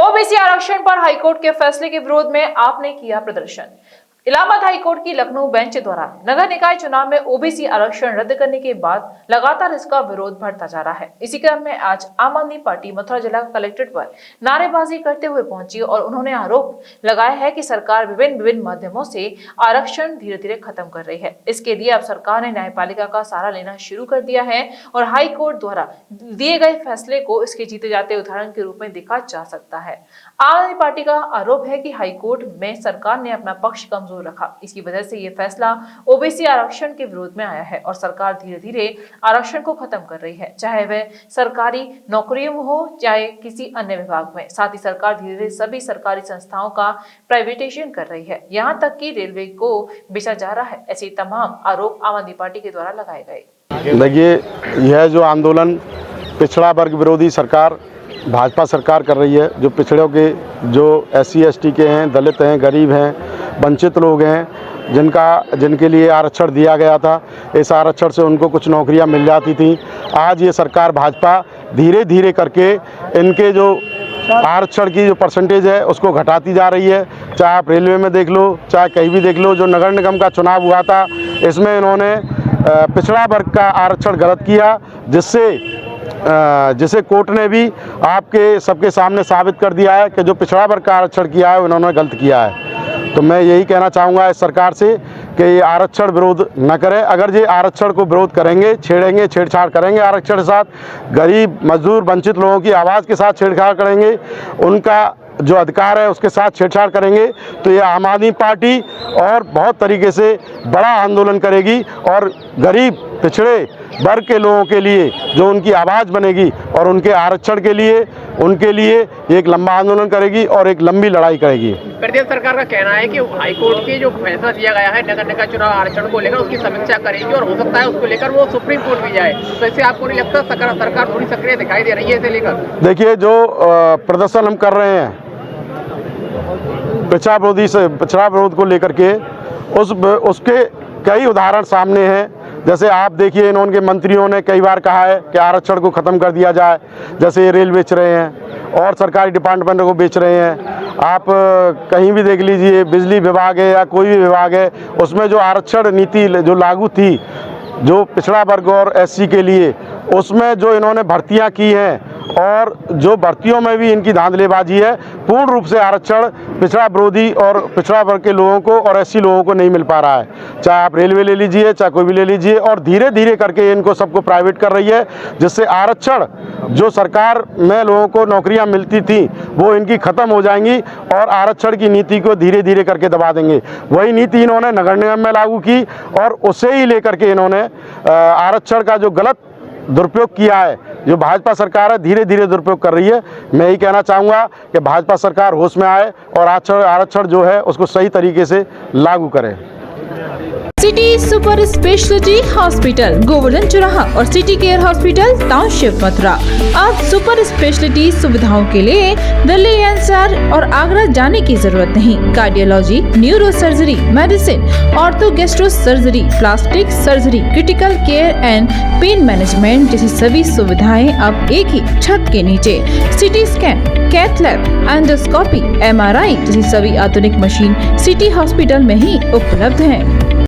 OBC आरक्षण पर high court के फैसले के विरोध में आपने किया प्रदर्शन। इलाहाबाद हाईकोर्ट की लखनऊ बेंच द्वारा नगर निकाय चुनाव में ओबीसी आरक्षण रद्द करने के बाद लगातार इसका विरोध बढ़ता जा रहा है। इसी क्रम में आज आम आदमी पार्टी मथुरा जिला कलेक्ट्रेट पर नारेबाजी करते हुए पहुंची और उन्होंने आरोप लगाया है कि सरकार विभिन्न माध्यमों से आरक्षण धीरे धीरे खत्म कर रही है। इसके लिए अब सरकार ने न्यायपालिका का सहारा लेना शुरू कर दिया है और हाई कोर्ट द्वारा दिए गए फैसले को इसके जीते जाते उदाहरण के रूप में देखा जा सकता है। आम आदमी पार्टी का आरोप है कि हाई कोर्ट में सरकार ने अपना पक्ष कमजोर रखा। इसकी वजह से ये फैसला ओबीसी आरक्षण के विरोध में आया है और सरकार धीरे धीरे आरक्षण को खत्म कर रही है, चाहे वह सरकारी नौकरियों में हो चाहे किसी अन्य विभाग में। साथ ही सरकार धीरे धीरे सभी सरकारी संस्थाओं का प्राइवेटाइजेशन कर रही है, यहाँ तक कि रेलवे को बेचा जा रहा है। ऐसे तमाम आरोप आम आदमी पार्टी के द्वारा लगाए गए। देखिए, यह जो आंदोलन पिछड़ा वर्ग विरोधी सरकार भाजपा सरकार कर रही है, जो पिछड़ों के जो SC ST के हैं, दलित हैं, गरीब हैं, वंचित लोग हैं, जिनके लिए आरक्षण दिया गया था, इस आरक्षण से उनको कुछ नौकरियां मिल जाती थी। आज ये सरकार भाजपा धीरे धीरे करके इनके जो आरक्षण की जो परसेंटेज है उसको घटाती जा रही है। चाहे आप रेलवे में देख लो, चाहे कहीं भी देख लो। जो नगर निगम का चुनाव हुआ था, इसमें इन्होंने पिछड़ा वर्ग का आरक्षण गलत किया, जिसे कोर्ट ने भी आपके सबके सामने साबित कर दिया है कि जो पिछड़ा वर्ग का आरक्षण किया है उन्होंने गलत किया है। तो मैं यही कहना चाहूँगा इस सरकार से कि ये आरक्षण विरोध न करें। अगर ये आरक्षण को विरोध करेंगे, छेड़छाड़ करेंगे आरक्षण के साथ, गरीब मजदूर वंचित लोगों की आवाज़ के साथ छेड़छाड़ करेंगे, उनका जो अधिकार है उसके साथ छेड़छाड़ करेंगे, तो ये आम आदमी पार्टी और बहुत तरीके से बड़ा आंदोलन करेगी और गरीब पिछड़े वर्ग के लोगों के लिए जो उनकी आवाज़ बनेगी और उनके आरक्षण के लिए उनके लिए एक लंबा आंदोलन करेगी और एक लंबी लड़ाई करेगी। प्रदेश सरकार का कहना है कि हाईकोर्ट के जो फैसला दिया गया है नगर निकाय चुनाव आरक्षण को लेकर उसकी समीक्षा करेगी और हो सकता है उसको लेकर वो सुप्रीम कोर्ट भी जाए। तो इससे आपको नहीं लगता सरकार थोड़ी सक्रिय दिखाई दे रही है इसे लेकर? देखिए, जो प्रदर्शन हम कर रहे हैं पिछड़ा विरोध को लेकर के, उसके कई उदाहरण सामने हैं। जैसे आप देखिए, इन्होंने मंत्रियों ने कई बार कहा है कि आरक्षण को ख़त्म कर दिया जाए, जैसे ये रेल बेच रहे हैं और सरकारी डिपार्टमेंटों को बेच रहे हैं। आप कहीं भी देख लीजिए, बिजली विभाग है या कोई भी विभाग है, उसमें जो आरक्षण नीति जो लागू थी जो पिछड़ा वर्ग और SC के लिए, उसमें जो इन्होंने भर्तियां की हैं और जो भर्तियों में भी इनकी धांधलेबाजी है, पूर्ण रूप से आरक्षण पिछड़ा विरोधी और पिछड़ा वर्ग के लोगों को और SC लोगों को नहीं मिल पा रहा है। चाहे आप रेलवे ले लीजिए, चाहे कोई भी ले लीजिए, और धीरे धीरे करके इनको सबको प्राइवेट कर रही है, जिससे आरक्षण जो सरकार में लोगों को नौकरियां मिलती थी वो इनकी ख़त्म हो जाएंगी और आरक्षण की नीति को धीरे धीरे करके दबा देंगे। वही नीति इन्होंने नगर निगम में लागू की और उसे ही लेकर के इन्होंने आरक्षण का जो गलत दुरुपयोग किया है, जो भाजपा सरकार है धीरे धीरे दुरुपयोग कर रही है। मैं यही कहना चाहूँगा कि भाजपा सरकार होश में आए और आरक्षण जो है उसको सही तरीके से लागू करे। City super speciality hospital, Govardhan चौराहा और city care hospital, township Mathura. अब सुपर स्पेशलिटी सुविधाओं के लिए दिल्ली NCR और आगरा जाने की जरूरत नहीं। Cardiology, neuro surgery, medicine, ortho gastro surgery, plastic surgery, critical care and pain management जैसी सभी सुविधाएं अब एक ही छत के नीचे। CT scan, cath lab, endoscopy, MRI जैसी सभी आधुनिक मशीन सिटी हॉस्पिटल में ही उपलब्ध है।